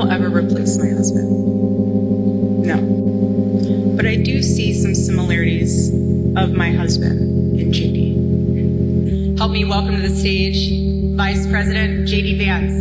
will ever replace my husband. No. But I do see some similarities of my husband in JD. Help me welcome to the stage Vice President JD Vance.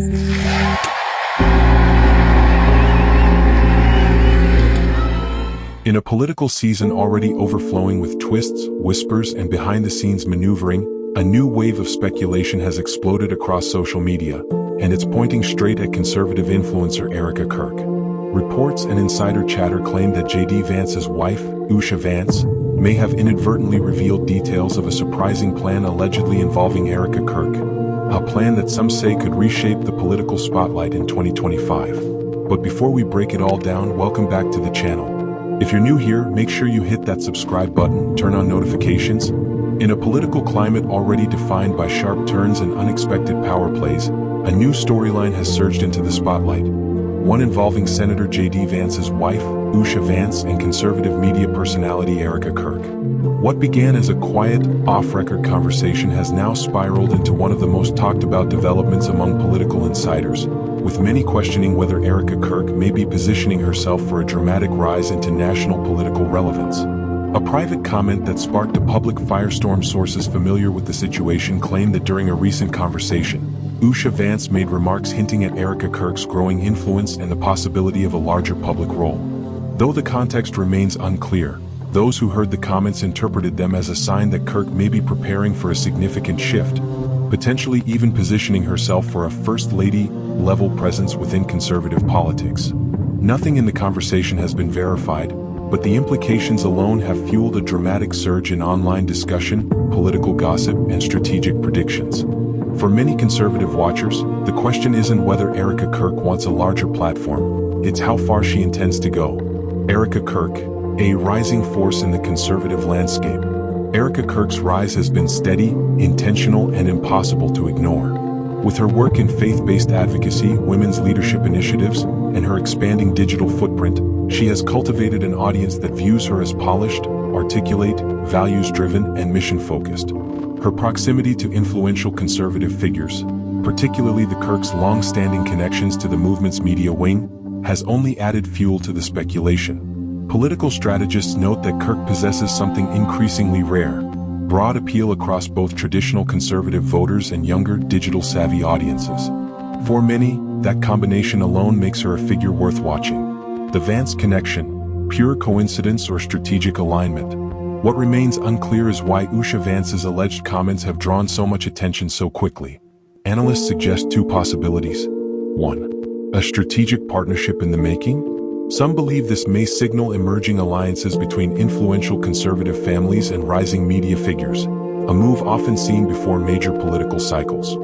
In a political season already overflowing with twists, whispers, and behind-the-scenes maneuvering, a new wave of speculation has exploded across social media, and it's pointing straight at conservative influencer Erika Kirk. Reports and insider chatter claim that JD Vance's wife, Usha Vance, may have inadvertently revealed details of a surprising plan allegedly involving Erika Kirk, a plan that some say could reshape the political spotlight in 2025. But before we break it all down, welcome back to the channel. If you're new here, make sure you hit that subscribe button, turn on notifications. In a political climate already defined by sharp turns and unexpected power plays, a new storyline has surged into the spotlight. One involving Senator JD Vance's wife, Usha Vance, and conservative media personality Erika Kirk. What began as a quiet, off-record conversation has now spiraled into one of the most talked about developments among political insiders, with many questioning whether Erika Kirk may be positioning herself for a dramatic rise into national political relevance. A private comment that sparked a public firestorm. Sources familiar with the situation claim that during a recent conversation, Usha Vance made remarks hinting at Erika Kirk's growing influence and the possibility of a larger public role. Though the context remains unclear, those who heard the comments interpreted them as a sign that Kirk may be preparing for a significant shift, potentially even positioning herself for a First Lady-level presence within conservative politics. Nothing in the conversation has been verified, but the implications alone have fueled a dramatic surge in online discussion, political gossip, and strategic predictions. For many conservative watchers, the question isn't whether Erika Kirk wants a larger platform, it's how far she intends to go. Erika Kirk, a rising force in the conservative landscape. Erika Kirk's rise has been steady, intentional, and impossible to ignore. With her work in faith-based advocacy, women's leadership initiatives, and her expanding digital footprint, she has cultivated an audience that views her as polished, articulate, values-driven, and mission-focused. Her proximity to influential conservative figures, particularly the Kirk's long-standing connections to the movement's media wing, has only added fuel to the speculation. Political strategists note that Kirk possesses something increasingly rare: broad appeal across both traditional conservative voters and younger, digital-savvy audiences. For many, that combination alone makes her a figure worth watching. The Vance connection, pure coincidence or strategic alignment? What remains unclear is why Usha Vance's alleged comments have drawn so much attention so quickly. Analysts suggest two possibilities. 1. A strategic partnership in the making? Some believe this may signal emerging alliances between influential conservative families and rising media figures, a move often seen before major political cycles.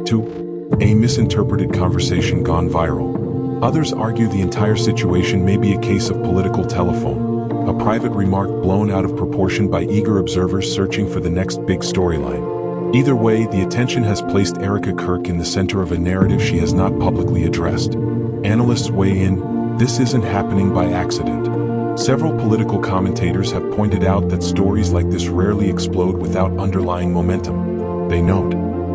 2. A misinterpreted conversation gone viral. Others argue the entire situation may be a case of political telephone, a private remark blown out of proportion by eager observers searching for the next big storyline. Either way, the attention has placed Erika Kirk in the center of a narrative she has not publicly addressed. Analysts weigh in. This isn't happening by accident. Several political commentators have pointed out that stories like this rarely explode without underlying momentum. They note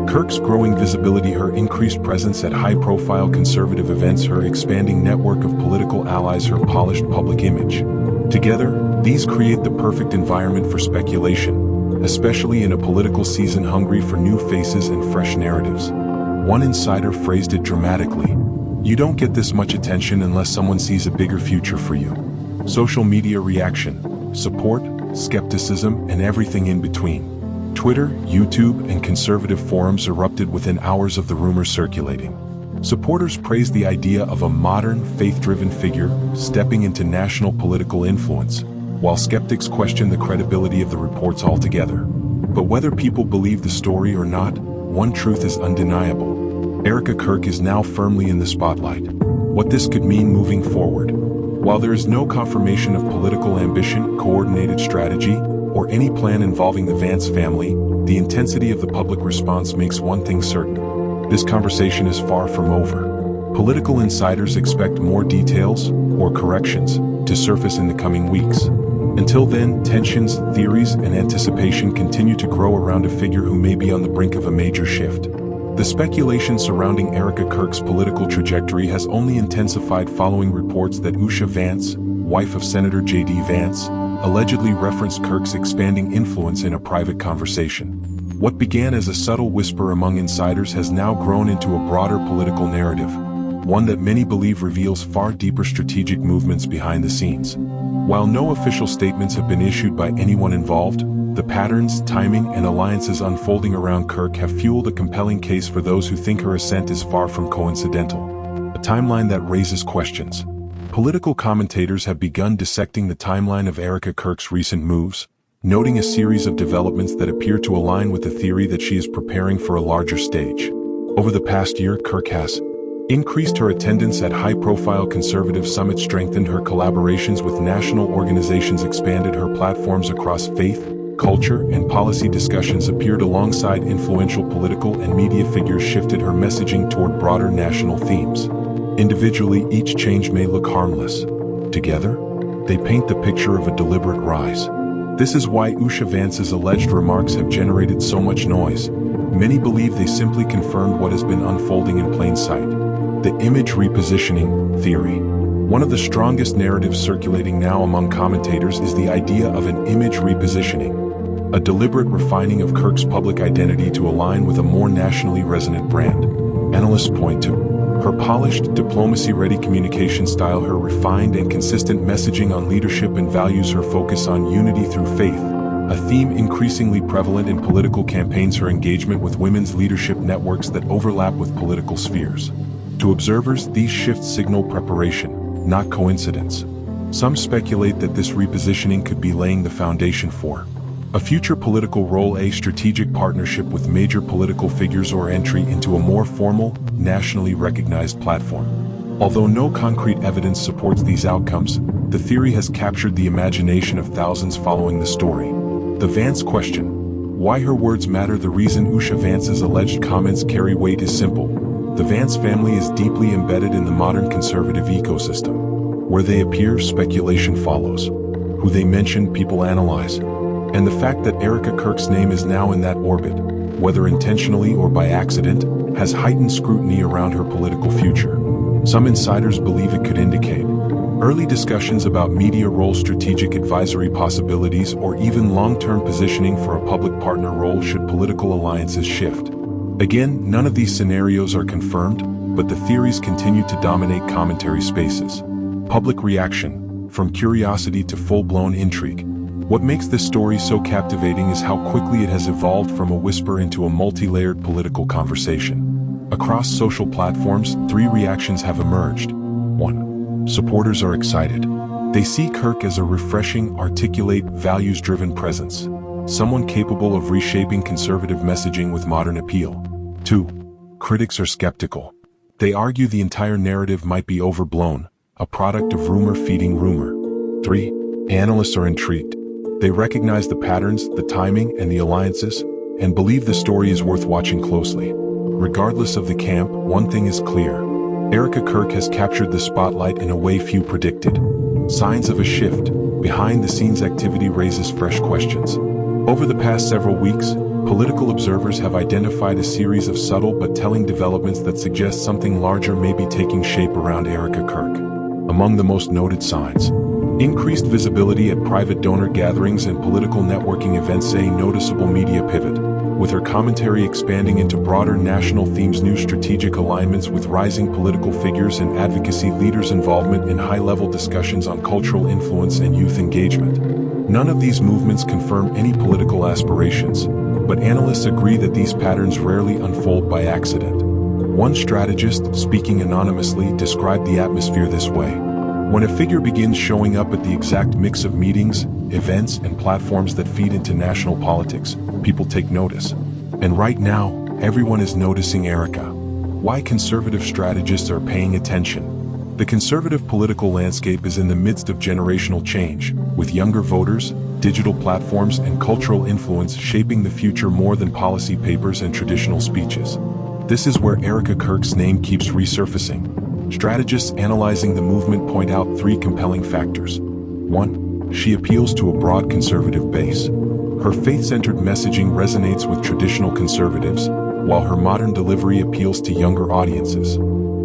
Kirk's growing visibility, her increased presence at high-profile conservative events, her expanding network of political allies, her polished public image. Together, these create the perfect environment for speculation, especially in a political season hungry for new faces and fresh narratives. One insider phrased it dramatically: "You don't get this much attention unless someone sees a bigger future for you." Social media reaction, support, skepticism, and everything in between. Twitter, YouTube, and conservative forums erupted within hours of the rumors circulating. Supporters praised the idea of a modern, faith-driven figure stepping into national political influence, while skeptics questioned the credibility of the reports altogether. But whether people believe the story or not, one truth is undeniable: Erika Kirk is now firmly in the spotlight. What this could mean moving forward. While there is no confirmation of political ambition, coordinated strategy, or any plan involving the Vance family, the intensity of the public response makes one thing certain: this conversation is far from over. Political insiders expect more details, or corrections, to surface in the coming weeks. Until then, tensions, theories, and anticipation continue to grow around a figure who may be on the brink of a major shift. The speculation surrounding Erika Kirk's political trajectory has only intensified following reports that Usha Vance, wife of Senator JD Vance, allegedly referenced Kirk's expanding influence in a private conversation. What began as a subtle whisper among insiders has now grown into a broader political narrative, one that many believe reveals far deeper strategic movements behind the scenes. While no official statements have been issued by anyone involved, the patterns, timing, and alliances unfolding around Kirk have fueled a compelling case for those who think her ascent is far from coincidental. A timeline that raises questions. Political commentators have begun dissecting the timeline of Erika Kirk's recent moves, noting a series of developments that appear to align with the theory that she is preparing for a larger stage. Over the past year, Kirk has increased her attendance at high-profile conservative summits, strengthened her collaborations with national organizations, expanded her platforms across faith, culture, and policy discussions, appeared alongside influential political and media figures, shifted her messaging toward broader national themes. Individually, each change may look harmless. Together, they paint the picture of a deliberate rise. This is why Usha Vance's alleged remarks have generated so much noise. Many believe they simply confirmed what has been unfolding in plain sight. The image repositioning theory. One of the strongest narratives circulating now among commentators is the idea of an image repositioning, a deliberate refining of Kirk's public identity to align with a more nationally resonant brand. Analysts point to her polished, diplomacy-ready communication style, her refined and consistent messaging on leadership and values, her focus on unity through faith, a theme increasingly prevalent in political campaigns, her engagement with women's leadership networks that overlap with political spheres. To observers, these shifts signal preparation, not coincidence. Some speculate that this repositioning could be laying the foundation for a future political role, a strategic partnership with major political figures, or entry into a more formal, nationally recognized platform. Although no concrete evidence supports these outcomes, the theory has captured the imagination of thousands following the story. The Vance question: why her words matter. The reason Usha Vance's alleged comments carry weight is simple. The Vance family is deeply embedded in the modern conservative ecosystem. Where they appear, speculation follows. Who they mention, people analyze. And the fact that Erika Kirk's name is now in that orbit, whether intentionally or by accident, has heightened scrutiny around her political future. Some insiders believe it could indicate early discussions about media role, strategic advisory possibilities, or even long-term positioning for a public partner role should political alliances shift. Again, none of these scenarios are confirmed, but the theories continue to dominate commentary spaces. Public reaction, from curiosity to full-blown intrigue. What makes this story so captivating is how quickly it has evolved from a whisper into a multi-layered political conversation. Across social platforms, three reactions have emerged. 1. Supporters are excited. They see Kirk as a refreshing, articulate, values-driven presence, someone capable of reshaping conservative messaging with modern appeal. 2. Critics are skeptical. They argue the entire narrative might be overblown, a product of rumor feeding rumor. 3. Analysts are intrigued. They recognize the patterns, the timing, and the alliances, and believe the story is worth watching closely. Regardless of the camp, one thing is clear. Erika Kirk has captured the spotlight in a way few predicted. Signs of a shift, behind-the-scenes activity raises fresh questions. Over the past several weeks, political observers have identified a series of subtle but telling developments that suggest something larger may be taking shape around Erika Kirk. Among the most noted signs: increased visibility at private donor gatherings and political networking events, a noticeable media pivot, with her commentary expanding into broader national themes, new strategic alignments with rising political figures and advocacy leaders, involvement in high-level discussions on cultural influence and youth engagement. None of these movements confirm any political aspirations, but analysts agree that these patterns rarely unfold by accident. One strategist, speaking anonymously, described the atmosphere this way: when a figure begins showing up at the exact mix of meetings, events, and platforms that feed into national politics, people take notice. And right now, everyone is noticing Erika. Why conservative strategists are paying attention? The conservative political landscape is in the midst of generational change, with younger voters, digital platforms, and cultural influence shaping the future more than policy papers and traditional speeches. This is where Erika Kirk's name keeps resurfacing. Strategists analyzing the movement point out three compelling factors. 1. She appeals to a broad conservative base. Her faith-centered messaging resonates with traditional conservatives, while her modern delivery appeals to younger audiences.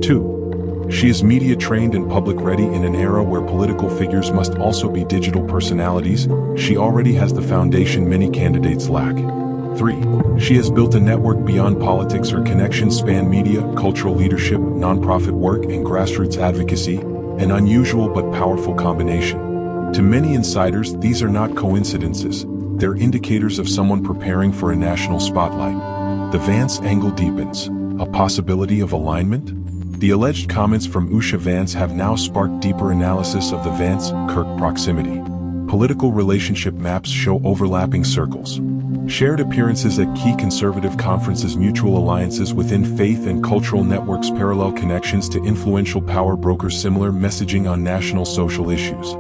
2. She is media trained and public ready in an era where political figures must also be digital personalities. She already has the foundation many candidates lack. 3. She has built a network beyond politics. Her connections span media, cultural leadership, nonprofit work, and grassroots advocacy, an unusual but powerful combination. To many insiders, these are not coincidences. They're indicators of someone preparing for a national spotlight. The Vance angle deepens. A possibility of alignment? The alleged comments from Usha Vance have now sparked deeper analysis of the Vance-Kirk proximity. Political relationship maps show overlapping circles. Shared appearances at key conservative conferences, mutual alliances within faith and cultural networks, parallel connections to influential power brokers, similar messaging on national social issues.